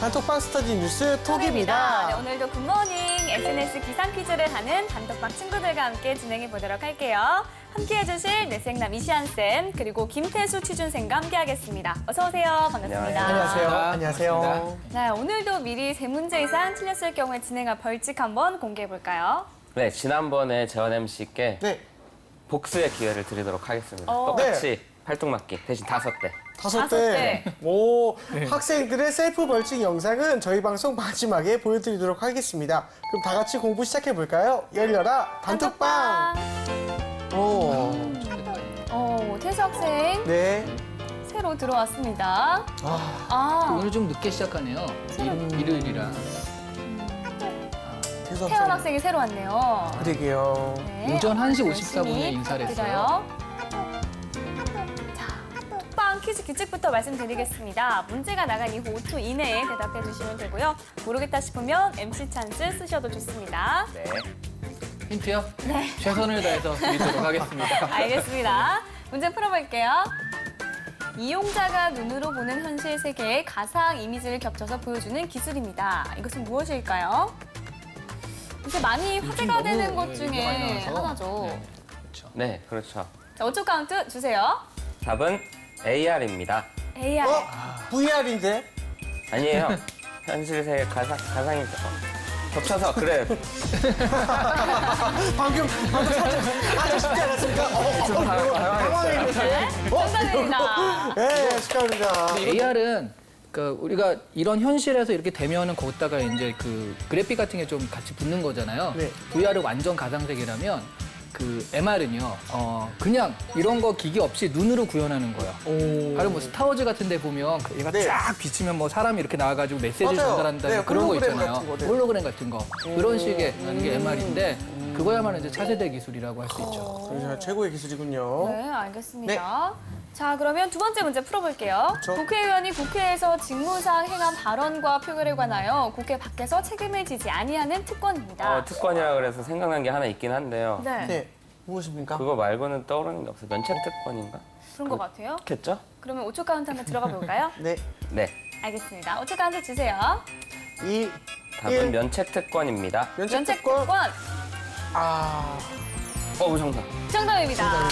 단톡방 스터디 뉴스 톡입니다. 네, 오늘도 굿모닝 SNS 기상 퀴즈를 하는 단톡방 친구들과 함께 진행해 보도록 할게요. 함께해 주실 뇌생남 이시안쌤 그리고 김태수 취준생과 함께하겠습니다. 어서 오세요. 반갑습니다. 안녕하세요. 반갑습니다. 안녕하세요. 네, 오늘도 미리 3문제 이상 틀렸을 경우에 진행할 벌칙 한번 공개해 볼까요? 네, 지난번에 재원 MC께 네, 복수의 기회를 드리도록 하겠습니다. 어. 똑같이 팔뚝맞기 대신 5대. 다섯 다섯 대. 대. 오, 학생들의 셀프 벌칙 영상은 저희 방송 마지막에 보여드리도록 하겠습니다. 그럼 다 같이 공부 시작해 볼까요? 열려라 단톡방. 오, 태수 학생 네. 새로 들어왔습니다. 아, 오늘 좀 늦게 시작하네요. 일요일이라. 태수 태연 학생이 새로 왔네요. 그러게요. 네, 오전 1시 열심히 54분에 인사를 부탁드려요. 자, 톡방 퀴즈 규칙부터 말씀드리겠습니다. 문제가 나간 이후 5초 이내에 대답해 주시면 되고요. 모르겠다 싶으면 MC 찬스 쓰셔도 좋습니다. 네. 힌트요? 네. 최선을 다해서 드리도록 하겠습니다. 알겠습니다. 문제 풀어볼게요. 이용자가 눈으로 보는 현실 세계의 가상 이미지를 겹쳐서 보여주는 기술입니다. 이것은 무엇일까요? 요새 많이 화제가 너무, 되는 것 네, 중에 이거 많이 나와서. 하나죠. 네, 그렇죠. 네, 그렇죠. 자, 5초 카운트 주세요. 답은 AR입니다. AR. VR인데? 아니에요. 현실 세계 가상이 겹쳐서 그래. 방금 살짝 쉽지 않았습니까? 좀 당황했어요. 정답입니다. 네, 축하합니다. AR은 우리가 이런 현실에서 이렇게 되면은 거기다가 이제 그 그래픽 같은 게 좀 같이 붙는 거잖아요. 네. VR은 완전 가상세계라면 그 MR은요, 그냥 이런 거 기기 없이 눈으로 구현하는 거예요. 바로 뭐 스타워즈 같은 데 보면 얘가 네. 쫙 비치면 뭐 사람이 이렇게 나와가지고 메시지를 맞아요. 전달한다는 네, 그런 거 홀로그램 있잖아요. 같은 거, 네. 홀로그램 같은 거. 그런 식의 하는 게 MR인데 그거야말로 이제 차세대 기술이라고 할 수 있죠. 그래서 최고의 기술이군요. 네, 알겠습니다. 자, 그러면 두 번째 문제 풀어볼게요. 그렇죠. 국회의원이 국회에서 직무상 행한 발언과 표결에 관하여 국회 밖에서 책임을 지지 아니하는 특권입니다. 특권이라 그래서 생각난 게 하나 있긴 한데요. 네, 네, 무엇입니까? 그거 말고는 떠오르는 게 없어요. 면책 특권인가? 그런 것 같아요. 그렇겠죠? 그러면 5초 카운트 한번 들어가 볼까요? 네, 네. 알겠습니다. 5초 카운트 주세요. 2, 답은 1. 면책 특권입니다. 면책 면책 특권. 특권 아, 정답. 정답입니다.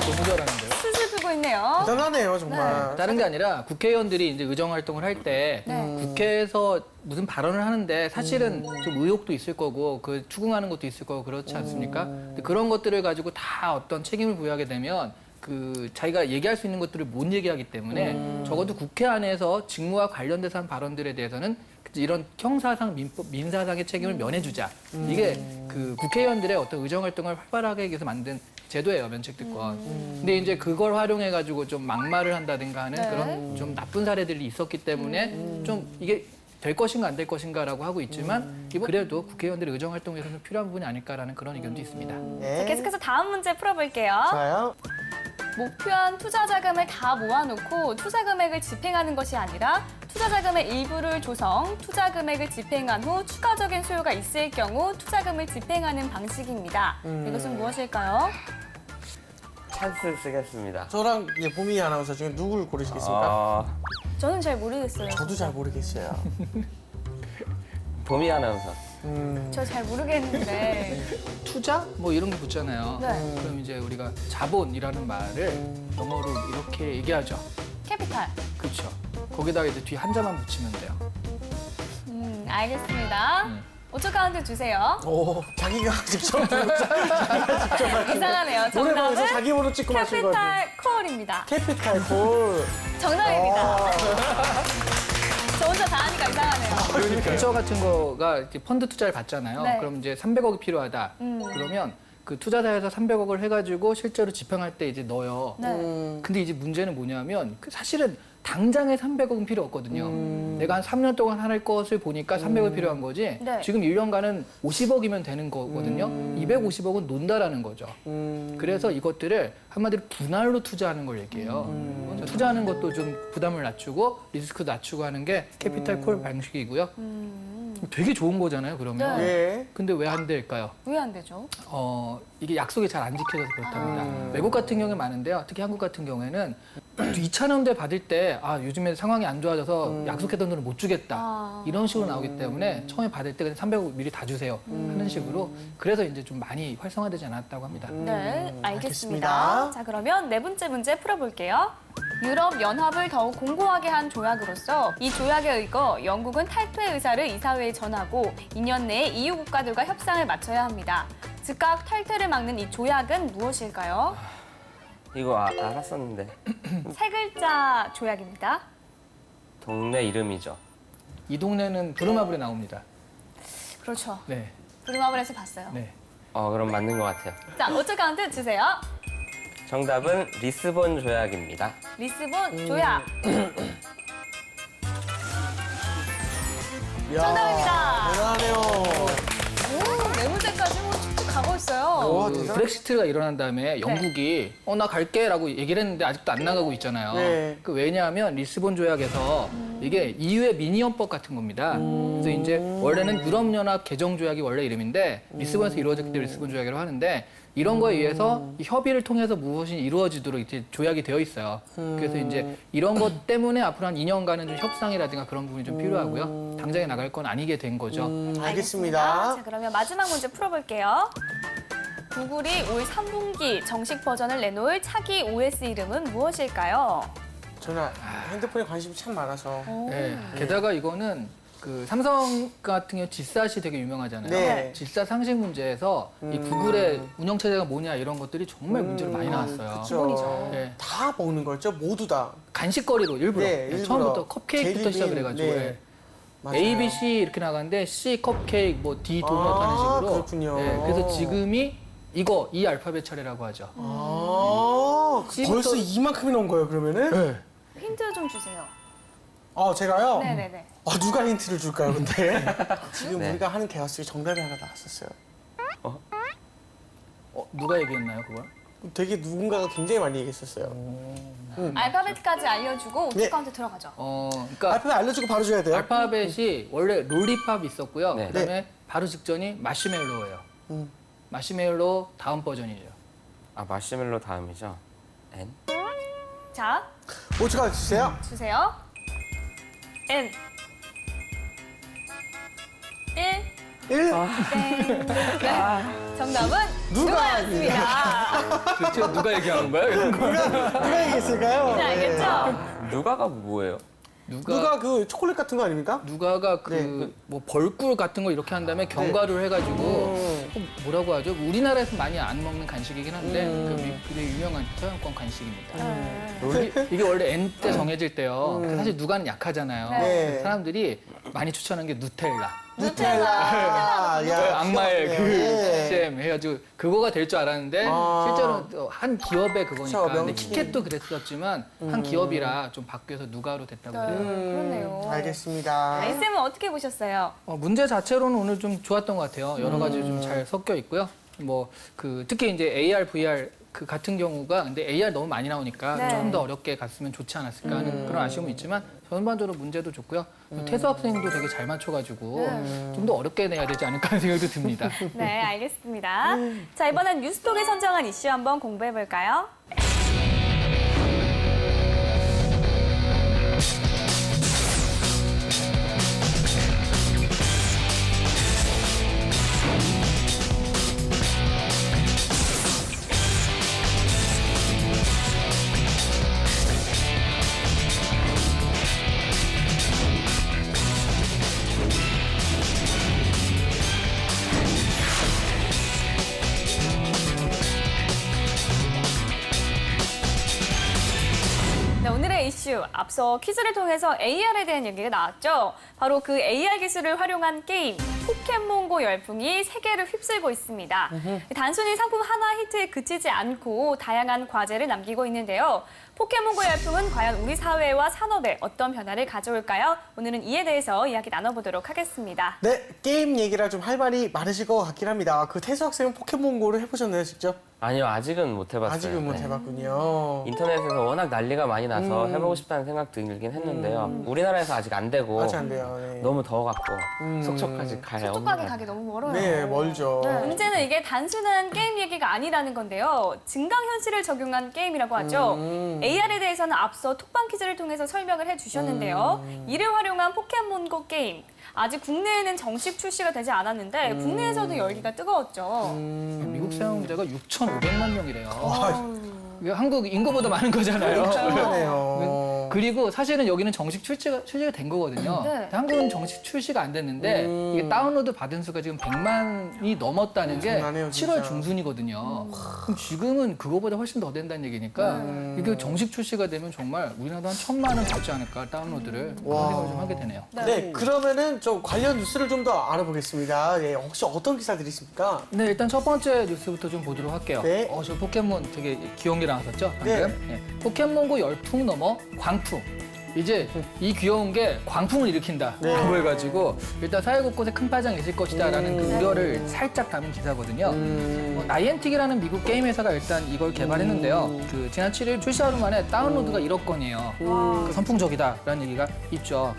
너무 잘하는데요. 술술 풀고 있네요. 대단하네요, 정말. 다른 게 아니라 국회의원들이 이제 의정 활동을 할 때 네. 국회에서 무슨 발언을 하는데 사실은 좀 의혹도 있을 거고 그 추궁하는 것도 있을 거고 그렇지 않습니까? 근데 그런 것들을 가지고 다 어떤 책임을 부여하게 되면 그 자기가 얘기할 수 있는 것들을 못 얘기하기 때문에 적어도 국회 안에서 직무와 관련돼서 한 발언들에 대해서는 이런 형사상, 민사상의 책임을 면해주자. 이게 그 국회의원들의 어떤 의정 활동을 활발하게 위해서 만든 제도예요, 면책특권. 근데 이제 그걸 활용해가지고 좀 막말을 한다든가 하는 네. 그런 좀 나쁜 사례들이 있었기 때문에 좀 이게 될 것인가 안 될 것인가라고 하고 있지만 그래도 국회의원들의 의정 활동에 있어서 필요한 부분이 아닐까라는 그런 의견도 있습니다. 자, 네. 계속해서 다음 문제 풀어볼게요. 좋아요. 목표한 투자 자금을 다 모아놓고 투자 금액을 집행하는 것이 아니라 투자 자금의 일부를 조성, 투자 금액을 집행한 후 추가적인 수요가 있을 경우 투자금을 집행하는 방식입니다. 이것은 무엇일까요? 찬스 쓰겠습니다. 저랑 이제 보미 아나운서 중에 누굴 고르시겠습니까? 저는 잘 모르겠어요. 저도 잘 모르겠어요. 봄이 아나운서. 저 잘 모르겠는데. 투자? 뭐 이런 게 붙잖아요. 네. 그럼 이제 우리가 자본이라는 말을 영어로 이렇게 얘기하죠. 캐피탈. 그렇죠. 거기다가 이제 뒤에 한자만 붙이면 돼요. 알겠습니다. 5초 카운트 주세요. 오, 자기가 직접 자기가 직접 이상하네요. 노래 방에서 정답은 자기 번호 찍고 마신 거예요. 캐피탈 콜입니다. 캐피탈 콜. 정답입니다. 저 혼자 다 하니까 이상하네요. 벤처 같은 거가 이렇게 펀드 투자를 받잖아요. 네. 그럼 이제 300억이 필요하다. 그러면 그 투자자에서 300억을 해가지고 실제로 집행할 때 이제 넣어요. 네. 근데 이제 문제는 뭐냐면 사실은 당장에 300억은 필요 없거든요. 내가 한 3년 동안 할 것을 보니까 300억 필요한 거지. 네. 지금 1년간은 50억이면 되는 거거든요. 250억은 논다라는 거죠. 그래서 이것들을 한마디로 분할로 투자하는 걸 얘기해요. 그래서 투자하는 것도 좀 부담을 낮추고 리스크 낮추고 하는 게 캐피탈 콜 방식이고요. 되게 좋은 거잖아요, 그러면. 네. 예. 근데 왜 안 될까요? 왜 안 되죠? 이게 약속이 잘 안 지켜져서 그렇답니다. 외국 같은 경우에 많은데요. 특히 한국 같은 경우에는 2,000원대 받을 때 요즘에 상황이 안 좋아져서 약속했던 돈을 못 주겠다. 이런 식으로 나오기 때문에 처음에 받을 때 그냥 300원 미리 다 주세요. 하는 식으로 그래서 이제 좀 많이 활성화되지 않았다고 합니다. 네, 알겠습니다. 알겠습니다. 자, 그러면 네 번째 문제 풀어볼게요. 유럽 연합을 더욱 공고하게 한 조약으로서 이 조약에 의거 영국은 탈퇴 의사를 이사회에 전하고 2년 내에 EU 국가들과 협상을 마쳐야 합니다. 즉각 탈퇴를 막는 이 조약은 무엇일까요? 이거 알았었는데. 세 글자 조약입니다. 동네 이름이죠. 이 동네는 부르마블에 나옵니다. 그렇죠. 네, 브루마블에서 봤어요. 네. 그럼 맞는 것 같아요. 자, 5초 카운트 주세요. 정답은 리스본 조약입니다. 리스본 조약. 이야, 정답입니다. 대단하네요. 오, 네 문제까지 쭉쭉 가고 있어요. 와, 그 대단. 브렉시트가 일어난 다음에 영국이 나 갈게라고 얘기를 했는데 아직도 안 나가고 있잖아요. 네. 그 왜냐하면 리스본 조약에서 이게 EU의 미니헌법 같은 겁니다. 그래서 이제 원래는 유럽연합 개정 조약이 원래 이름인데 리스본에서 이루어졌기 때문에 리스본 조약이라고 하는데 이런 거에 의해서 이 협의를 통해서 무엇이 이루어지도록 이제 조약이 되어 있어요. 그래서 이제 이런 것 때문에 앞으로 한 2년간은 좀 협상이라든가 그런 부분이 좀 필요하고요. 당장에 나갈 건 아니게 된 거죠. 알겠습니다. 자, 그러면 마지막 문제 풀어볼게요. 구글이 올 3분기 정식 버전을 내놓을 차기 OS 이름은 무엇일까요? 저는 핸드폰에 관심이 참 많아서. 네. 게다가 이거는 그 삼성 같은 경우 G샷이 되게 유명하잖아요. 네. G샷 상식 문제에서 이 구글의 운영 체제가 뭐냐 이런 것들이 정말 문제로 많이 나왔어요. 그렇죠. 네. 다 먹는 거죠, 모두 다. 간식거리로 일부러, 네, 일부러. 처음부터 컵케이크부터 젤리빈, 시작을 해가지고 네. 네. 맞아요. A, B, C 이렇게 나가는데 C 컵케이크, 뭐 D 도넛 하는 식으로. 그렇군요. 네, 그래서 지금이 이 알파벳 차례라고 하죠. 아, 벌써 이만큼이 나온 거예요, 그러면은? 네. 힌트 좀 주세요. 제가요? 네네네. 누가 힌트를 줄까요, 근데? 지금 네. 우리가 하는 개화 속에 정답이 하나 나왔었어요. 누가 얘기했나요, 그걸? 되게 누군가가 굉장히 많이 얘기했었어요. 알파벳까지 알려주고 5초 네. 카운트 들어가죠. 그러니까 알파벳 알려주고 바로 줘야 돼요. 알파벳이 원래 롤리팝 있었고요. 네. 그다음에 바로 직전이 마시멜로예요. 음. 마시멜로 다음 버전이죠. 마시멜로 다음이죠. N? 자, 5초간 주세요. 주세요. N. 1. 1. 땡. 네. 정답은 누가였습니다. 그렇죠? 누가 얘기하는 거야? 이런 거? 누가 얘기했을까요? 이제 알겠죠? 누가가 뭐예요? 누가 그 초콜릿 같은 거 아닙니까? 누가가 네. 뭐 벌꿀 같은 거 이렇게 한 다음에 견과류를 해가지고 뭐라고 하죠? 우리나라에서 많이 안 먹는 간식이긴 한데 굉장히 유명한 서양권 간식입니다. 이게 원래 N 때 정해질 때요. 사실 누가는 약하잖아요. 네. 그래서 사람들이 많이 추천하는 게 누텔라. 누텔라. 야, 악마의 그 네. 잼 해가지고 그거가 될 줄 알았는데 실제로 또 한 기업의 그거니까. 그쵸, 근데 명칭. 키캣도 그랬었지만 한 기업이라 좀 바뀌어서 누가로 됐다고 해요. 그렇네요. 알겠습니다. 쌤은 어떻게 보셨어요? 문제 자체로는 오늘 좀 좋았던 것 같아요. 여러 가지 좀 잘 섞여 있고요. 뭐 그 특히 이제 AR, VR 그 같은 경우가 근데 AR 너무 많이 나오니까 네. 좀 더 어렵게 갔으면 좋지 않았을까 하는 그런 아쉬움은 있지만 전반적으로 문제도 좋고요. 태수 학생도 되게 잘 맞춰가지고 좀 더 어렵게 내야 되지 않을까 하는 생각도 듭니다. 네, 알겠습니다. 자, 이번엔 뉴스톡이 선정한 이슈 한번 공부해 볼까요? 네, 오늘의 이슈, 앞서 퀴즈를 통해서 AR에 대한 얘기가 나왔죠. 바로 그 AR 기술을 활용한 게임, 포켓몬고 열풍이 세계를 휩쓸고 있습니다. 단순히 상품 하나 히트에 그치지 않고 다양한 과제를 남기고 있는데요. 포켓몬고 열풍은 과연 우리 사회와 산업에 어떤 변화를 가져올까요? 오늘은 이에 대해서 이야기 나눠보도록 하겠습니다. 네, 게임 얘기라 좀 할 말이 많으실 것 같긴 합니다. 그 태수 학생은 포켓몬고를 해보셨나요, 직접? 아니요, 아직은 못 해봤어요. 아직은 못 네. 해봤군요. 인터넷에서 워낙 난리가 많이 나서 해보고 싶다는 생각 들긴 했는데요. 우리나라에서 아직 안 되고 아직 안 돼요. 네. 너무 더워갖고 속초까지 가야 속초까지 가기 너무 멀어요. 네, 멀죠. 문제는 이게 단순한 게임 얘기가 아니라는 건데요. 증강현실을 적용한 게임이라고 하죠. AR에 대해서는 앞서 톡방 퀴즈를 통해서 설명을 해주셨는데요. 이를 활용한 포켓몬고 게임. 아직 국내에는 정식 출시가 되지 않았는데 국내에서도 열기가 뜨거웠죠. 미국 사용자가 6,500만 명이래요. 와, 이게 한국 인구보다 많은 거잖아요. 그러네요. 그리고 사실은 여기는 정식 출시가 된 거거든요. 네. 근데 한국은 정식 출시가 안 됐는데 이게 다운로드 받은 수가 지금 100만이 넘었다는 게 엄청나네요, 진짜. 7월 중순이거든요. 그럼 지금은 그거보다 훨씬 더 된다는 얘기니까 이게 정식 출시가 되면 정말 우리나라도 한 1,000만 원 받지 않을까 다운로드를 그런 생각을 좀 하게 되네요. 네, 그러면은 좀 관련 뉴스를 좀 더 알아보겠습니다. 예, 혹시 어떤 기사들이 있습니까? 네, 일단 첫 번째 뉴스부터 좀 보도록 할게요. 네. 저 포켓몬 되게 귀여운 게 나왔었죠? 방금? 네. 네. 포켓몬고 열풍 넘어 광풍. 이제 이 귀여운 게 광풍을 일으킨다. 네. 라고 해가지고 일단 사회 곳곳에 큰 파장이 있을 것이다라는 그 우려를 살짝 담은 기사거든요. 나이엔틱이라는 미국 게임 회사가 일단 이걸 개발했는데요. 그 지난 7일 출시하루 만에 다운로드가 1억 건이에요. 그 선풍적이다라는 얘기가 있죠.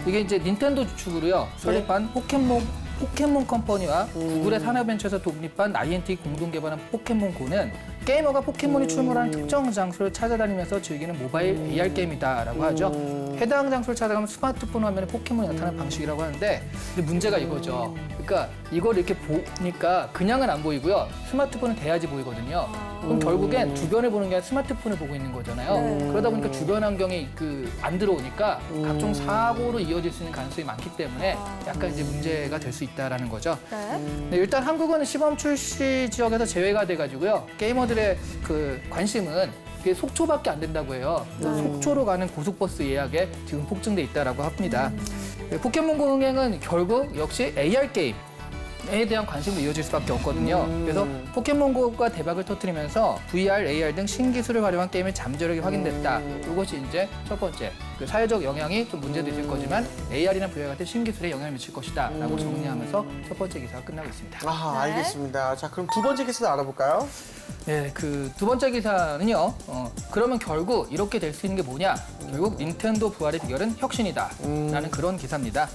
이게 이제 닌텐도 주축으로요. 설립한 포켓몬 컴퍼니와 구글의 산업벤처에서 독립한 나이엔틱 공동 개발한 포켓몬고는 게이머가 포켓몬이 출몰하는 특정 장소를 찾아다니면서 즐기는 모바일 AR 게임이다라고 하죠. 해당 장소를 찾아가면 스마트폰 화면에 포켓몬이 나타나는 방식이라고 하는데 근데 문제가 이거죠. 그러니까 이걸 이렇게 보니까 그냥은 안 보이고요. 스마트폰은 돼야지 보이거든요. 그럼 결국엔 주변을 보는 게 아니라 스마트폰을 보고 있는 거잖아요. 그러다 보니까 주변 환경이 안 들어오니까 각종 사고로 이어질 수 있는 가능성이 많기 때문에 약간 이제 문제가 될 수 있다라는 거죠. 네. 네, 일단 한국은 시범 출시 지역에서 제외가 돼가지고요. 게이머들의 그 관심은 이게 속초밖에 안 된다고 해요. 그래서 속초로 가는 고속버스 예약에 지금 폭증돼 있다라고 합니다. 네, 포켓몬고 흥행은 결국 역시 AR 게임. 에 대한 관심도 이어질 수밖에 없거든요. 그래서 포켓몬고가 대박을 터뜨리면서 VR, AR 등 신기술을 활용한 게임의 잠재력이 확인됐다. 이것이 이제 첫 번째. 그 사회적 영향이 좀 문제도 있을 거지만 AR이나 VR 같은 신기술에 영향을 미칠 것이다. 라고 정리하면서 첫 번째 기사가 끝나고 있습니다. 아, 네. 알겠습니다. 자, 그럼 두 번째 기사도 알아볼까요? 네, 그 두 번째 기사는요. 그러면 결국 이렇게 될 수 있는 게 뭐냐? 결국 닌텐도 부활의 비결은 혁신이다. 라는 그런 기사입니다.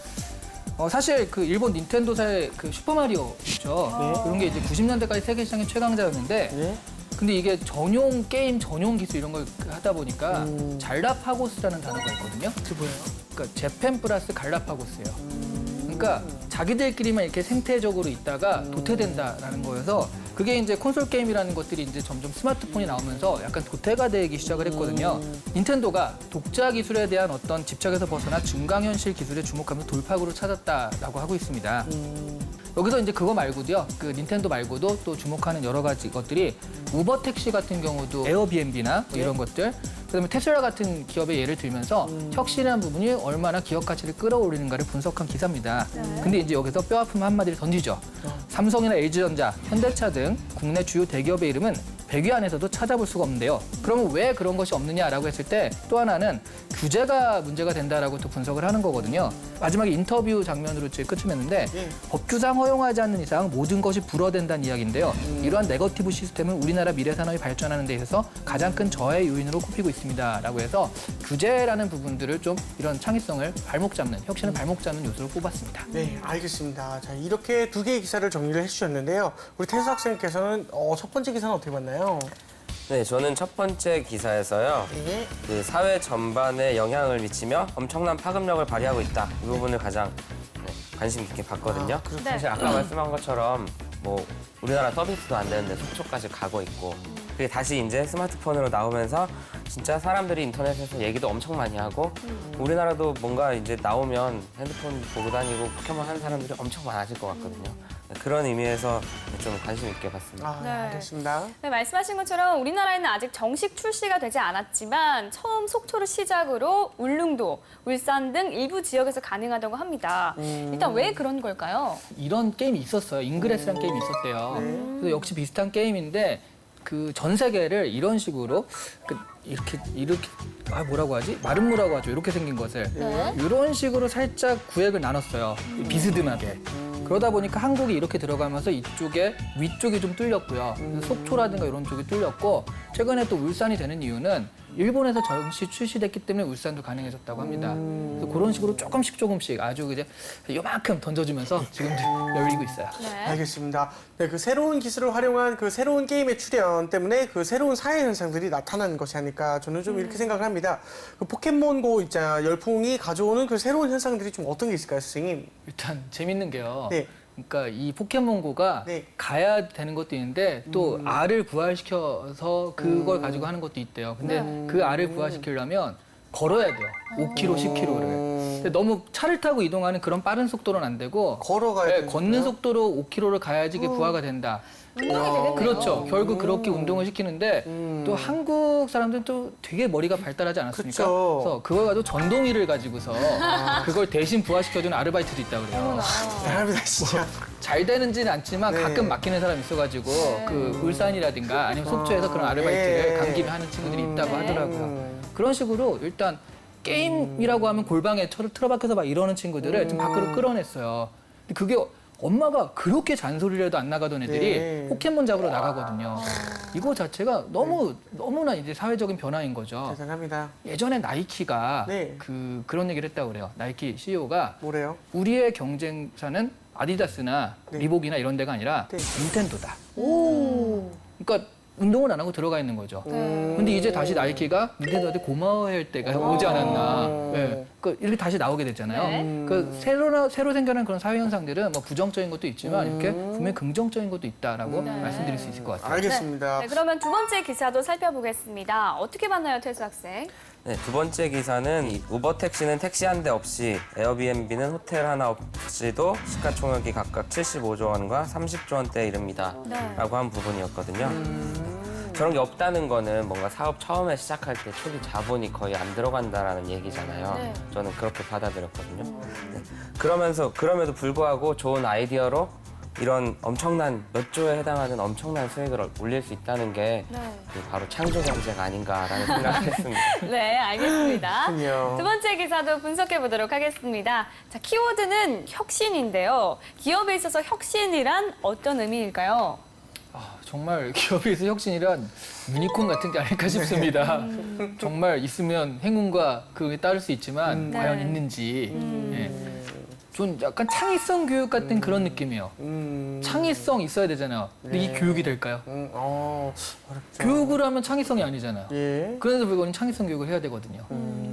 사실 그 일본 닌텐도사의 그 슈퍼마리오 있죠. 이런 게 이제 90년대까지 세계 시장의 최강자였는데 네. 근데 이게 전용 게임 전용 기술 이런 걸 하다 보니까 잘라파고스라는 단어가 있거든요. 그게 뭐예요? 그러니까 재팬 플러스 갈라파고스예요. 그러니까 자기들끼리만 이렇게 생태적으로 있다가 도태된다라는 거여서 그게 이제 콘솔 게임이라는 것들이 이제 점점 스마트폰이 나오면서 약간 도태가 되기 시작을 했거든요. 닌텐도가 독자 기술에 대한 어떤 집착에서 벗어나 증강현실 기술에 주목하면서 돌파구를 찾았다라고 하고 있습니다. 여기서 이제 그거 말고도요, 그 닌텐도 말고도 또 주목하는 여러 가지 것들이 우버 택시 같은 경우도 에어비앤비나 뭐 이런 것들, 그다음에 테슬라 같은 기업의 예를 들면서 혁신한 부분이 얼마나 기업 가치를 끌어올리는가를 분석한 기사입니다. 근데 이제 여기서 뼈아픈 한마디를 던지죠. 삼성이나 LG전자, 현대차 등 국내 주요 대기업의 이름은 100위 안에서도 찾아볼 수가 없는데요. 그러면 왜 그런 것이 없느냐라고 했을 때 또 하나는 규제가 문제가 된다라고 또 분석을 하는 거거든요. 마지막에 인터뷰 장면으로 제 끝을 맺는데 법규상 허용하지 않는 이상 모든 것이 불어된다는 이야기인데요. 이러한 네거티브 시스템은 우리나라 미래 산업이 발전하는 데 있어서 가장 큰 저해 요인으로 꼽히고 있습니다라고 해서 규제라는 부분들을 좀 이런 창의성을 발목 잡는 혁신을 발목 잡는 요소로 꼽았습니다. 네, 알겠습니다. 자, 이렇게 두 개의 기사를 정리를 해주셨는데요. 우리 태수 학생께서는 첫 번째 기사는 어떻게 봤나요? 네, 저는 첫 번째 기사에서요. 네. 그 사회 전반에 영향을 미치며 엄청난 파급력을 발휘하고 있다. 이 부분을 가장 관심 깊게 봤거든요. 그렇군요. 사실 아까 말씀한 것처럼 뭐 우리나라 서비스도 안 되는데 속초까지 가고 있고 그게 다시 이제 스마트폰으로 나오면서 진짜 사람들이 인터넷에서 얘기도 엄청 많이 하고 우리나라도 뭔가 이제 나오면 핸드폰 보고 다니고 포켓몬 하는 사람들이 엄청 많아질 것 같거든요. 그런 의미에서 좀 관심 있게 봤습니다. 아, 네. 알겠습니다. 네, 말씀하신 것처럼 우리나라에는 아직 정식 출시가 되지 않았지만 처음 속초를 시작으로 울릉도, 울산 등 일부 지역에서 가능하다고 합니다. 일단 왜 그런 걸까요? 이런 게임이 있었어요. 잉그레스라는 게임이 있었대요. 그래서 역시 비슷한 게임인데 그 전 세계를 이런 식으로 이렇게 뭐라고 하지? 마름모라고 하죠. 이렇게 생긴 것을 네. 이런 식으로 살짝 구획을 나눴어요. 비스듬하게. 그러다 보니까 한국이 이렇게 들어가면서 이쪽에 위쪽이 좀 뚫렸고요. 그래서 속초라든가 이런 쪽이 뚫렸고 최근에 또 울산이 되는 이유는 일본에서 전시 출시됐기 때문에 울산도 가능해졌다고 합니다. 그래서 그런 식으로 조금씩 아주 이제 요만큼 던져주면서 지금 열리고 있어요. 네. 알겠습니다. 네, 그 새로운 기술을 활용한 그 새로운 게임의 출현 때문에 그 새로운 사회 현상들이 나타나는 것이 아닐까 저는 좀 이렇게 생각을 합니다. 그 포켓몬고 있잖아 열풍이 가져오는 그 새로운 현상들이 좀 어떤 게 있을까요, 선생님? 일단 재밌는 게요. 네. 그러니까 이 포켓몬고가 네. 가야 되는 것도 있는데 또 알을 부활시켜서 그걸 가지고 하는 것도 있대요. 근데 그 알을 부활시키려면 걸어야 돼요. 5km, 10km를. 근데 너무 차를 타고 이동하는 그런 빠른 속도는 안 되고 걸어가야 되는 걷는 속도로 5km를 가야지 그게 부하가 된다. 운동이 되겠네요. 그렇죠. 결국 그렇게 운동을 시키는데 또 한국 사람들은 또 되게 머리가 발달하지 않았습니까? 그쵸. 그래서 그걸 가지고 전동이를 가지고서 그걸 대신 부활시켜주는 아르바이트도 있다고 그래요. 대단합니다, 진짜. 잘 되는지는 않지만 네. 가끔 막히는 사람이 있어가지고 그 울산이라든가 아니면 속초에서 그런 아르바이트를 네. 간 김에 하는 친구들이 있다고 하더라고요. 그런 식으로 일단 게임이라고 하면 골방에 틀어박혀서 막 이러는 친구들을 좀 밖으로 끌어냈어요. 근데 그게 엄마가 그렇게 잔소리라도 안 나가던 애들이 네. 포켓몬 잡으러 나가거든요. 이거 자체가 너무나 이제 사회적인 변화인 거죠. 대단합니다. 예전에 나이키가 네. 그런 얘기를 했다고 그래요. 나이키 CEO가 뭐래요? 우리의 경쟁사는 아디다스나 네. 리복이나 이런 데가 아니라 네. 닌텐도다. 오. 그러니까 운동을 안 하고 들어가 있는 거죠. 근데 이제 다시 나이키가 닌텐도한테 고마워할 때가 오지 않았나. 네. 그 이렇게 다시 나오게 됐잖아요. 네. 그 새로 생겨난 그런 사회 현상들은 뭐 부정적인 것도 있지만 이렇게 분명히 긍정적인 것도 있다라고 말씀드릴 수 있을 것 같아요. 알겠습니다. 네, 그러면 두 번째 기사도 살펴보겠습니다. 어떻게 봤나요, 태수 학생? 네, 두 번째 기사는 이 우버 택시는 택시 한 대 없이 에어비앤비는 호텔 하나 없이도 시가총액이 각각 75조 원과 30조 원대에 이릅니다. 네. 라고 한 부분이었거든요. 저런 게 없다는 거는 뭔가 사업 처음에 시작할 때 초기 자본이 거의 안 들어간다라는 얘기잖아요. 네. 저는 그렇게 받아들였거든요. 네. 그럼에도 불구하고 좋은 아이디어로 이런 엄청난 몇 조에 해당하는 엄청난 수익을 올릴 수 있다는 게 네. 바로 창조 경제가 아닌가라는 생각을 했습니다. 네, 알겠습니다. 그렇군요. 두 번째 기사도 분석해 보도록 하겠습니다. 자, 키워드는 혁신인데요. 기업에 있어서 혁신이란 어떤 의미일까요? 정말 기업에서 혁신이란 유니콘 같은 게 아닐까 싶습니다. 정말 있으면 행운과 그에 따를 수 있지만 과연 네. 있는지. 예. 전 약간 창의성 교육 같은 그런 느낌이에요. 창의성 있어야 되잖아요. 근데 이 교육이 될까요? 어렵죠. 교육을 하면 창의성이 아니잖아요. 예. 그래서 불구하고 창의성 교육을 해야 되거든요.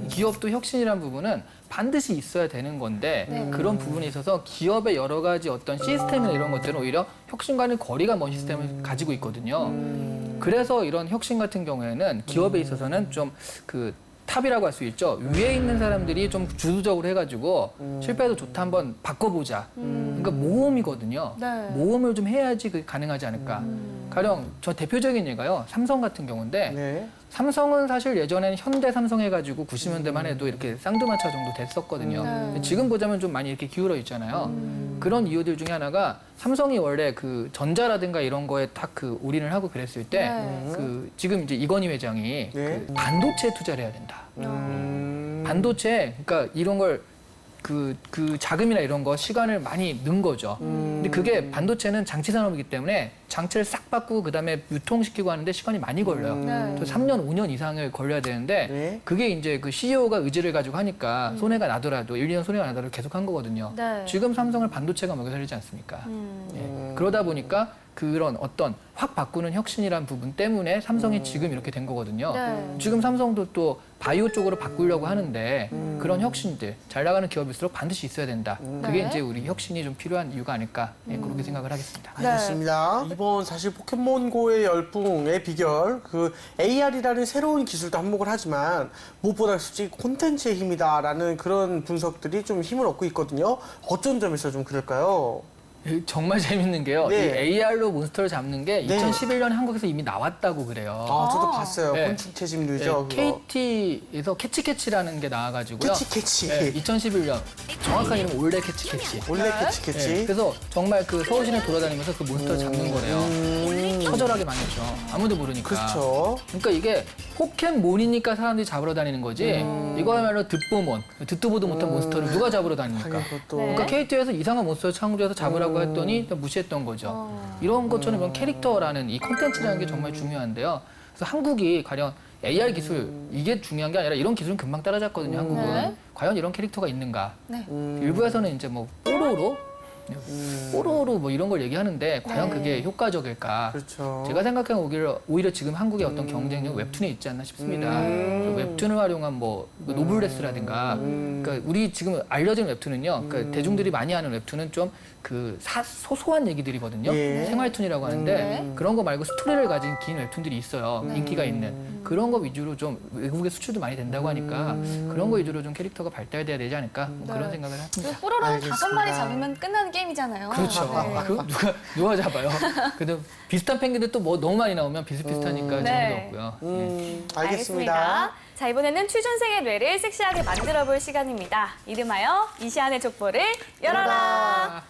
기업도 혁신이라는 부분은 반드시 있어야 되는 건데 그런 부분에 있어서 기업의 여러 가지 어떤 시스템이나 이런 것들은 오히려 혁신과는 거리가 먼 시스템을 가지고 있거든요. 그래서 이런 혁신 같은 경우에는 기업에 있어서는 좀 그 탑이라고 할 수 있죠. 위에 있는 사람들이 좀 주도적으로 해가지고 실패해도 좋다 한번 바꿔보자. 그러니까 모험이거든요. 네. 모험을 좀 해야지 그게 가능하지 않을까. 가령 저 대표적인 예가요. 삼성 같은 경우인데 네. 삼성은 사실 예전에는 현대 삼성 해가지고 90년대만 해도 이렇게 쌍두마차 정도 됐었거든요. 근데 지금 보자면 좀 많이 이렇게 기울어 있잖아요. 그런 이유들 중에 하나가 삼성이 원래 그 전자라든가 이런 거에 딱 그 올인을 하고 그랬을 때 그 지금 이제 이건희 회장이 네. 그 반도체에 투자를 해야 된다. 반도체, 그러니까 이런 걸 그 자금이나 이런 거 시간을 많이 넣은 거죠. 근데 그게 반도체는 장치 산업이기 때문에 장치를 싹 바꾸고 그다음에 유통시키고 하는데 시간이 많이 걸려요. 네. 또 3년, 5년 이상을 걸려야 되는데 네. 그게 이제 그 CEO가 의지를 가지고 하니까 손해가 나더라도 1, 2년 손해가 나더라도 계속 한 거거든요. 네. 지금 삼성을 반도체가 먹여 살리지 않습니까? 예. 그러다 보니까 그런 어떤 확 바꾸는 혁신이란 부분 때문에 삼성이 지금 이렇게 된 거거든요. 네. 지금 삼성도 또 바이오 쪽으로 바꾸려고 하는데 그런 혁신들, 잘 나가는 기업일수록 반드시 있어야 된다. 그게 네. 이제 우리 혁신이 좀 필요한 이유가 아닐까 예, 그렇게 생각을 하겠습니다. 알겠습니다. 이번 사실 포켓몬고의 열풍의 비결, 그 AR이라는 새로운 기술도 한몫을 하지만 무엇보다 솔직히 콘텐츠의 힘이다라는 그런 분석들이 좀 힘을 얻고 있거든요. 어쩐 점에서 좀 그럴까요? 정말 재밌는 게요. 네. 이 AR로 몬스터를 잡는 게 네. 2011년에 한국에서 이미 나왔다고 그래요. 저도 봤어요. 네. 곤충 채집류죠. 그거. KT에서 캐치캐치라는 게 나와가지고요. 캐치. 네, 2011년 정확한 이름은 올레 캐치캐치. 원래 캐치. 네, 그래서 정말 그 서울시내 돌아다니면서 그 몬스터를 잡는 거래요. 처절하게 망했죠. 아무도 모르니까. 그렇죠. 그러니까 이게 포켓몬이니까 사람들이 잡으러 다니는 거지. 이거야말로 듣보몬, 듣도 보도 못한 몬스터를 누가 잡으러 다닙니까? 하긴 그것도. 네. 그러니까 KT에서 이상한 몬스터를 창조해서 잡으라고 했더니 또 무시했던 거죠. 이런 것처럼 이런 캐릭터라는 이 콘텐츠라는 게 정말 중요한데요. 그래서 한국이 가령 AR 기술 이게 중요한 게 아니라 이런 기술은 금방 따라잡거든요. 한국은. 네. 과연 이런 캐릭터가 있는가? 네. 일부에서는 이제 뭐 뽀로로, 뽀로로 뭐 이런 걸 얘기하는데 과연 네. 그게 효과적일까? 그렇죠. 제가 생각하기엔 오히려 지금 한국의 어떤 경쟁력 웹툰에 있지 않나 싶습니다. 그 웹툰을 활용한 뭐 노블레스라든가, 그러니까 우리 지금 알려진 웹툰은요, 그러니까 대중들이 많이 아는 웹툰은 좀 그 소소한 얘기들이거든요. 예. 생활툰이라고 하는데 네. 그런 거 말고 스토리를 가진 긴 웹툰들이 있어요. 인기가 있는 그런 거 위주로 좀 외국에 수출도 많이 된다고 하니까 그런 거 위주로 좀 캐릭터가 발달돼야 되지 않을까 뭐 그런 생각을 합니다. 그 뽀로로는 알겠습니다. 5마리 잡으면 끝나는 게임이잖아요. 그렇죠. 네. 그 누가 잡아요? 그래도 비슷한 펭귄들 또 뭐 너무 많이 나오면 비슷비슷하니까 네. 재미도 없고요. 알겠습니다. 자, 이번에는 취준생의 뇌를 섹시하게 만들어 볼 시간입니다. 이름하여 이시안의 족보를 열어라.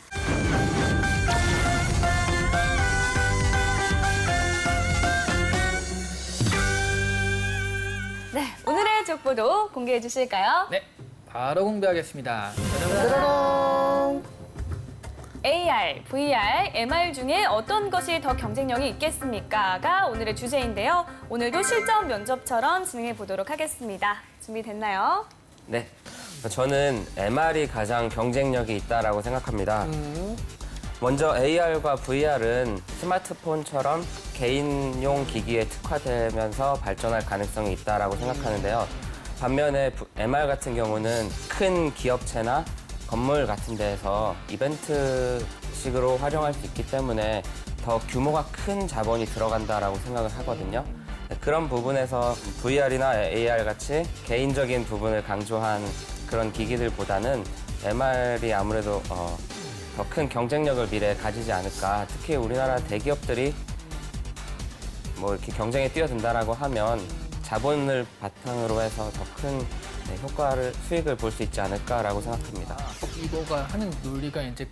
네, 오늘의 족보도 공개해 주실까요? 네, 바로 공개하겠습니다. 짜라란. AR, VR, MR 중에 어떤 것이 더 경쟁력이 있겠습니까?가 오늘의 주제인데요. 오늘도 실전 면접처럼 진행해 보도록 하겠습니다. 준비됐나요? 네. 저는 MR이 가장 경쟁력이 있다라고 생각합니다. 먼저 AR과 VR은 스마트폰처럼 개인용 기기에 특화되면서 발전할 가능성이 있다라고 생각하는데요. 반면에 MR 같은 경우는 큰 기업체나 건물 같은 데에서 이벤트식으로 활용할 수 있기 때문에 더 규모가 큰 자본이 들어간다라고 생각을 하거든요. 그런 부분에서 VR이나 AR 같이 개인적인 부분을 강조한 그런 기기들보다는 MR이 아무래도 더 큰 경쟁력을 미래에 가지지 않을까. 특히 우리나라 대기업들이 뭐 이렇게 경쟁에 뛰어든다라고 하면 자본을 바탕으로 해서 더 큰 효과를, 수익을 볼 수 있지 않을까라고 생각합니다. 이거가 하는 논리가 이제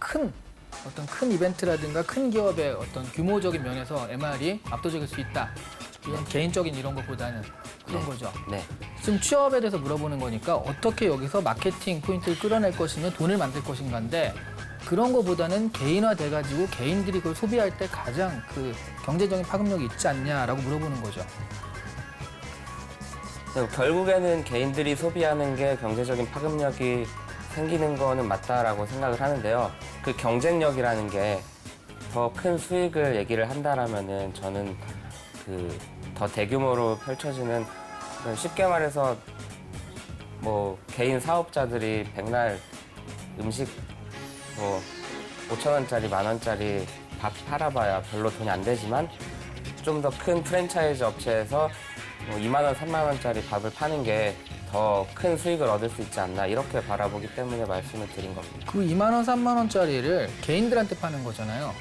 어떤 큰 이벤트라든가 큰 기업의 어떤 규모적인 면에서 MR이 압도적일 수 있다. 이건 개인적인 이런 것보다는 그런 거죠. 네. 지금 취업에 대해서 물어보는 거니까 어떻게 여기서 마케팅 포인트를 끌어낼 것이며 돈을 만들 것인가인데 그런 거보다는 개인화돼가지고 개인들이 그걸 소비할 때 가장 그 경제적인 파급력이 있지 않냐라고 물어보는 거죠. 결국에는 개인들이 소비하는 게 경제적인 파급력이 생기는 거는 맞다라고 생각을 하는데요. 그 경쟁력이라는 게 더 큰 수익을 얘기를 한다라면은 저는 그 더 대규모로 펼쳐지는 쉽게 말해서 뭐 개인 사업자들이 백날 음식 뭐 5,000원짜리, 10,000원짜리 밥 팔아봐야 별로 돈이 안 되지만 좀 더 큰 프랜차이즈 업체에서 뭐 2만 원, 3만 원짜리 밥을 파는 게 더 큰 수익을 얻을 수 있지 않나 이렇게 바라보기 때문에 말씀을 드린 겁니다. 그 2만 원, 3만 원짜리를 개인들한테 파는 거잖아요.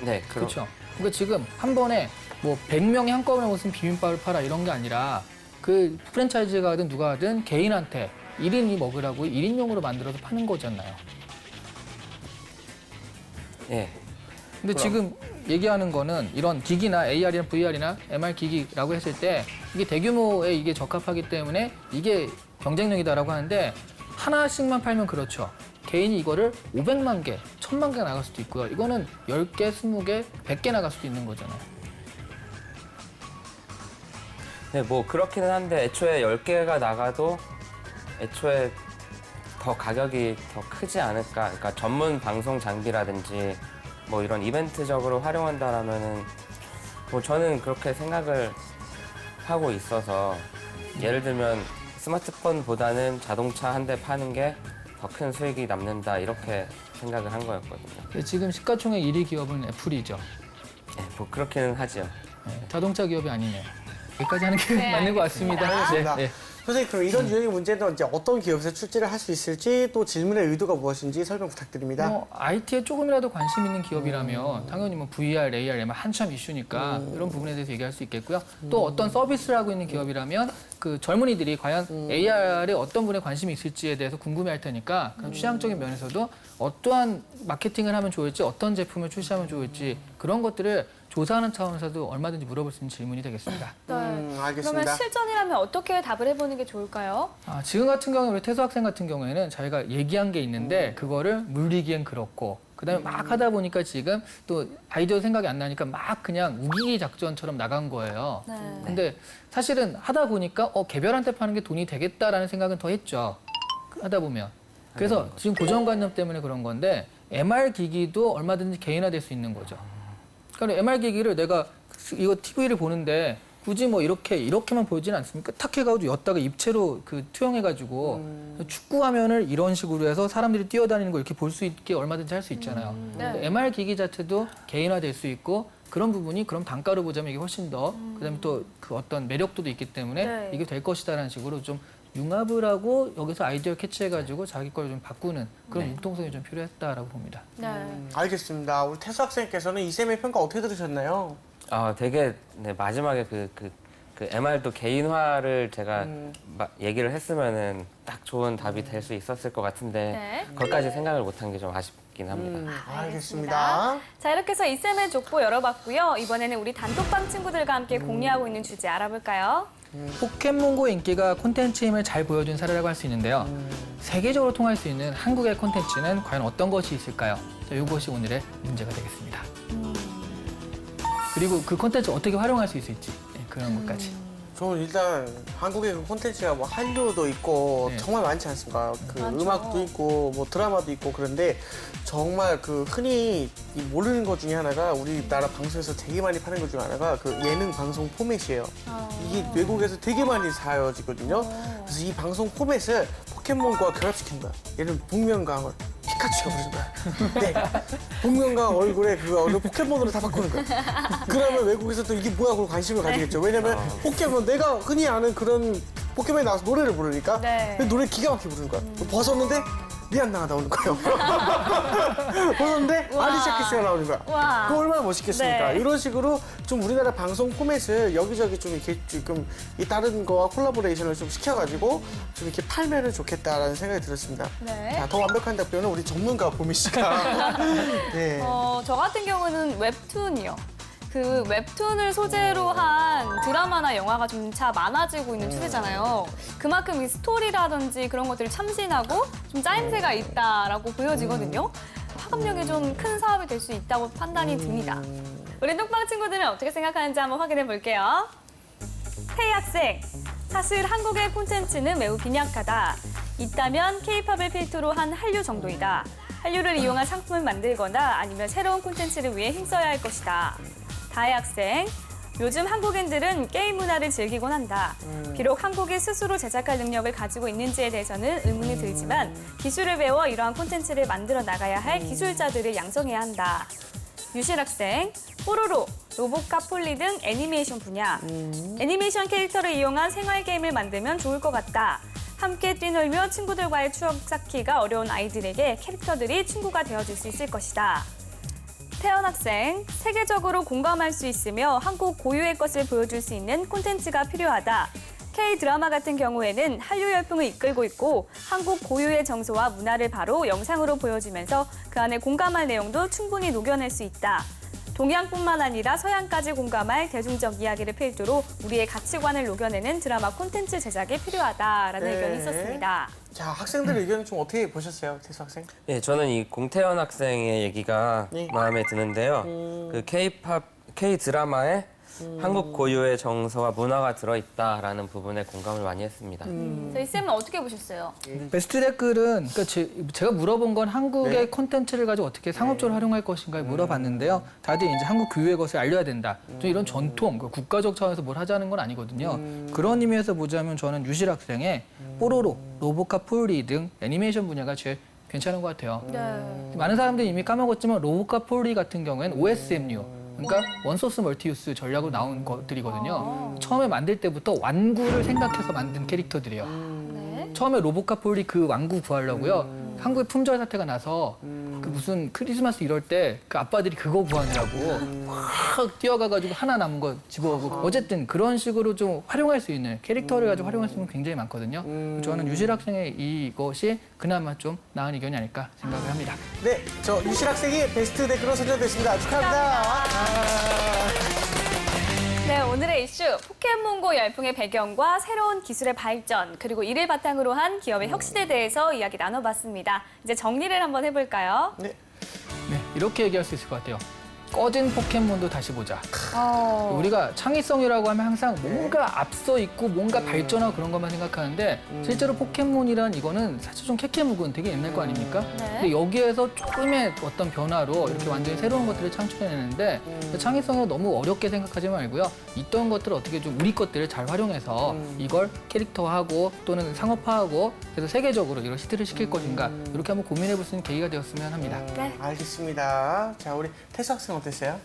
네, 그렇죠. 그러니까 지금 한 번에 뭐 100명이 한꺼번에 무슨 비빔밥을 팔아 이런 게 아니라 그 프랜차이즈가 하든 누가 하든 개인한테 1인이 먹으라고 1인용으로 만들어서 파는 거잖아요. 예. 근데 지금 얘기하는 거는 이런 기기나 AR이나 VR이나 MR 기기라고 했을 때 이게 대규모에 이게 적합하기 때문에 이게 경쟁력이다라고 하는데 하나씩만 팔면 그렇죠. 개인이 이거를 500만 개, 1000만 개 나갈 수도 있고요. 이거는 10개, 20개, 100개 나갈 수도 있는 거잖아요. 네, 뭐 그렇기는 한데 애초에 10개가 나가도 애초에 더 가격이 더 크지 않을까. 그러니까 전문 방송 장비라든지 뭐 이런 이벤트적으로 활용한다라면은 뭐 저는 그렇게 생각을 하고 있어서 예를 들면 스마트폰보다는 자동차 한 대 파는 게 더 큰 수익이 남는다 이렇게 생각을 한 거였거든요. 근데 지금 시가총액 1위 기업은 애플이죠. 네, 뭐 그렇기는 하죠. 네, 자동차 기업이 아니네요. 여기까지 하는 게 네, 맞는 것 알겠습니다. 같습니다. 알겠습니다. 네, 네. 선생님, 그럼 이런 유형의 문제는 이제 어떤 기업에서 출제를 할 수 있을지 또 질문의 의도가 무엇인지 설명 부탁드립니다. IT에 조금이라도 관심 있는 기업이라면 당연히 뭐 VR, AR, MR 한참 이슈니까 이런 부분에 대해서 얘기할 수 있겠고요. 또 어떤 서비스를 하고 있는 기업이라면 그 젊은이들이 과연 AR에 어떤 분에 관심이 있을지에 대해서 궁금해할 테니까 그런 취향적인 면에서도 어떠한 마케팅을 하면 좋을지 어떤 제품을 출시하면 좋을지 그런 것들을 조사하는 차원에서도 얼마든지 물어볼 수 있는 질문이 되겠습니다. 네. 알겠습니다. 그러면 실전이라면 어떻게 답을 해보는 게 좋을까요? 지금 같은 경우에 우리 태수 학생 같은 경우에는 자기가 얘기한 게 있는데 그거를 물리기엔 그렇고 그다음에 막 하다 보니까 지금 또 아이디어 생각이 안 나니까 막 그냥 우기기 작전처럼 나간 거예요. 네. 근데 사실은 하다 보니까 개별한테 파는 게 돈이 되겠다라는 생각은 더 했죠. 하다 보면. 그래서 지금 고정관념 때문에 그런 건데 MR 기기도 얼마든지 개인화될 수 있는 거죠. 그러니까 MR 기기를 내가 이거 TV를 보는데 굳이 뭐 이렇게만 보이지는 않습니까? 탁 해가지고 였다가 입체로 축구화면을 이런 식으로 해서 사람들이 뛰어다니는 거 이렇게 볼 수 있게 얼마든지 할 수 있잖아요. 네. MR 기기 자체도 개인화될 수 있고 그런 부분이 그럼 단가로 보자면 이게 훨씬 더 그다음에 또 그 어떤 매력도도 있기 때문에 네. 이게 될 것이다라는 식으로 좀 융합을 하고 여기서 아이디어 캐치해가지고 자기 걸 좀 바꾸는 그런 융통성이 좀 필요했다라고 봅니다. 네. 알겠습니다. 우리 태수 학생께서는 이 쌤의 평가 어떻게 들으셨나요? 되게 네, 마지막에 그 MR도 개인화를 제가 얘기를 했으면은 딱 좋은 답이 될 수 있었을 것 같은데 네. 그것까지 생각을 못한 게 좀 아쉽긴 합니다. 알겠습니다. 자, 이렇게 해서 이쌤의 족보 열어봤고요. 이번에는 우리 단톡방 친구들과 함께 공유하고 있는 주제 알아볼까요? 포켓몬고 인기가 콘텐츠의 힘을 잘 보여준 사례라고 할 수 있는데요. 세계적으로 통할 수 있는 한국의 콘텐츠는 과연 어떤 것이 있을까요? 자, 이것이 오늘의 문제가 되겠습니다. 그리고 그 콘텐츠 어떻게 활용할 수 있을지 그런 것까지. 저는 일단 한국의 그 콘텐츠가 뭐 한류도 있고 네. 정말 많지 않습니까? 그 많죠. 음악도 있고 뭐 드라마도 있고 그런데 정말 그 흔히 이 모르는 것 중에 하나가 우리나라 방송에서 되게 많이 파는 것 중에 하나가 그 예능 방송 포맷이에요. 이게 외국에서 되게 많이 사여지거든요. 그래서 이 방송 포맷을 포켓몬과 결합시킨 거야. 얘는 복면가왕을 피카츄가 부르는 거야. 네. 복면가왕 얼굴에 그거 포켓몬으로 다 바꾸는 거야. 그러면 외국에서 또 이게 뭐야 그러고 관심을 가지겠죠. 왜냐면 포켓몬 내가 흔히 아는 그런 포켓몬이 나와서 노래를 부르니까 네. 근데 노래 기가 막히게 부르는 거야. 벗었는데 미안나가 나오는 거예요. 벗었는데 우와. 아리샤키스가 나오는 거야. 우와. 그거 얼마나 멋있겠습니까? 네. 이런 식으로 좀 우리나라 방송 포맷을 여기저기 좀 이렇게 지금 이 다른 거와 콜라보레이션을 좀 시켜가지고 좀 이렇게 팔면은 좋겠다라는 생각이 들었습니다. 네. 자, 더 완벽한 답변은 우리 전문가 보미 씨가. 네. 저 같은 경우는 웹툰이요. 그 웹툰을 소재로 한 드라마나 영화가 점차 많아지고 있는 추세잖아요. 그만큼 이 스토리라든지 그런 것들이 참신하고 좀 짜임새가 있다라고 보여지거든요. 파급력이 좀 큰 사업이 될 수 있다고 판단이 듭니다. 우리 톡방 친구들은 어떻게 생각하는지 한번 확인해 볼게요. 태희 학생, 사실 한국의 콘텐츠는 매우 빈약하다. 있다면 K-팝을 필두로 한 한류 정도이다. 한류를 이용한 상품을 만들거나 아니면 새로운 콘텐츠를 위해 힘써야 할 것이다. 다혜 학생, 요즘 한국인들은 게임 문화를 즐기곤 한다. 비록 한국이 스스로 제작할 능력을 가지고 있는지에 대해서는 의문이 들지만 기술을 배워 이러한 콘텐츠를 만들어 나가야 할 기술자들을 양성해야 한다. 유실 학생, 뽀로로, 로봇과 폴리 등 애니메이션 분야. 애니메이션 캐릭터를 이용한 생활 게임을 만들면 좋을 것 같다. 함께 뛰놀며 친구들과의 추억 쌓기가 어려운 아이들에게 캐릭터들이 친구가 되어줄 수 있을 것이다. 태연 학생, 세계적으로 공감할 수 있으며 한국 고유의 것을 보여줄 수 있는 콘텐츠가 필요하다. K-드라마 같은 경우에는 한류 열풍을 이끌고 있고 한국 고유의 정서와 문화를 바로 영상으로 보여주면서 그 안에 공감할 내용도 충분히 녹여낼 수 있다. 동양뿐만 아니라 서양까지 공감할 대중적 이야기를 필두로 우리의 가치관을 녹여내는 드라마 콘텐츠 제작이 필요하다라는 네. 의견이 있었습니다. 자, 학생들 의견은 좀 어떻게 보셨어요, 태수 학생? 예, 저는 이 공태현 학생의 얘기가 네. 마음에 드는데요. 그 K-팝, K-드라마에 한국 고유의 정서와 문화가 들어있다라는 부분에 공감을 많이 했습니다. 저희 쌤은 어떻게 보셨어요? 베스트 댓글은 그러니까 제가 물어본 건 한국의 네. 콘텐츠를 가지고 어떻게 상업적으로 활용할 것인가 물어봤는데요. 다들 이제 한국 고유의 것을 알려야 된다. 좀 이런 전통, 국가적 차원에서 뭘 하자는 건 아니거든요. 그런 의미에서 보자면 저는 유실 학생의 뽀로로, 로보카 폴리 등 애니메이션 분야가 제일 괜찮은 것 같아요. 네. 많은 사람들이 이미 까먹었지만 로보카 폴리 같은 경우에는 OSMU, 그러니까 원소스 멀티유스 전략으로 나온 것들이거든요. 처음에 만들 때부터 완구를 생각해서 만든 캐릭터들이에요. 네. 처음에 로보카 폴리 그 완구 구하려고요. 한국에 품절 사태가 나서 그 무슨 크리스마스 이럴 때 그 아빠들이 그거 구하느라고 확 뛰어가가지고 하나 남은 거 집어오고 어쨌든 그런 식으로 좀 활용할 수 있는 캐릭터를 가지고 활용할 수 있는 게 굉장히 많거든요. 저는 유실 학생의 이것이 그나마 좀 나은 의견이 아닐까 생각을 합니다. 네, 저 유실 학생이 베스트 댓글로 선정됐습니다. 축하합니다. 네, 오늘의 이슈 포켓몬고 열풍의 배경과 새로운 기술의 발전 그리고 이를 바탕으로 한 기업의 혁신에 대해서 이야기 나눠봤습니다. 이제 정리를 한번 해볼까요? 네. 네, 이렇게 얘기할 수 있을 것 같아요. 꺼진 포켓몬도 다시 보자. 어, 우리가 창의성이라고 하면 항상 뭔가 앞서 있고 뭔가 발전하고 그런 것만 생각하는데 실제로 포켓몬이란 이거는 사실 좀 캐캐묵은 되게 옛날 거 아닙니까? 네. 근데 여기에서 조금의 어떤 변화로 이렇게 완전히 새로운 것들을 창출해내는데 창의성을 너무 어렵게 생각하지 말고요. 있던 것들을 어떻게 좀 우리 것들을 잘 활용해서 이걸 캐릭터화하고 또는 상업화하고 그래서 세계적으로 이걸 히트를 시킬 것인가 이렇게 한번 고민해 볼 수 있는 계기가 되었으면 합니다. 네. 알겠습니다. 자, 우리 태수 학생 어땠어요?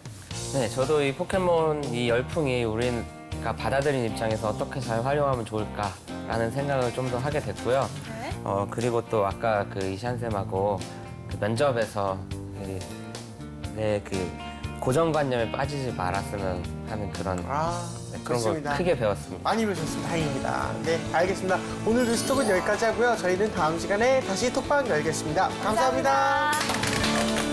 네, 저도 이 포켓몬 이 열풍이 우리가 받아들인 입장에서 어떻게 잘 활용하면 좋을까라는 생각을 좀 더 하게 됐고요. 네. 그리고 또 아까 그 이샨쌤하고 그 면접에서 내 그 고정관념에 빠지지 말았으면 하는 그런 그런 좋습니다. 걸 크게 배웠습니다. 많이 배우셨습니다. 다행입니다. 네, 알겠습니다. 오늘 뉴스톡은 여기까지 하고요. 저희는 다음 시간에 다시 톡방 열겠습니다 감사합니다. 감사합니다.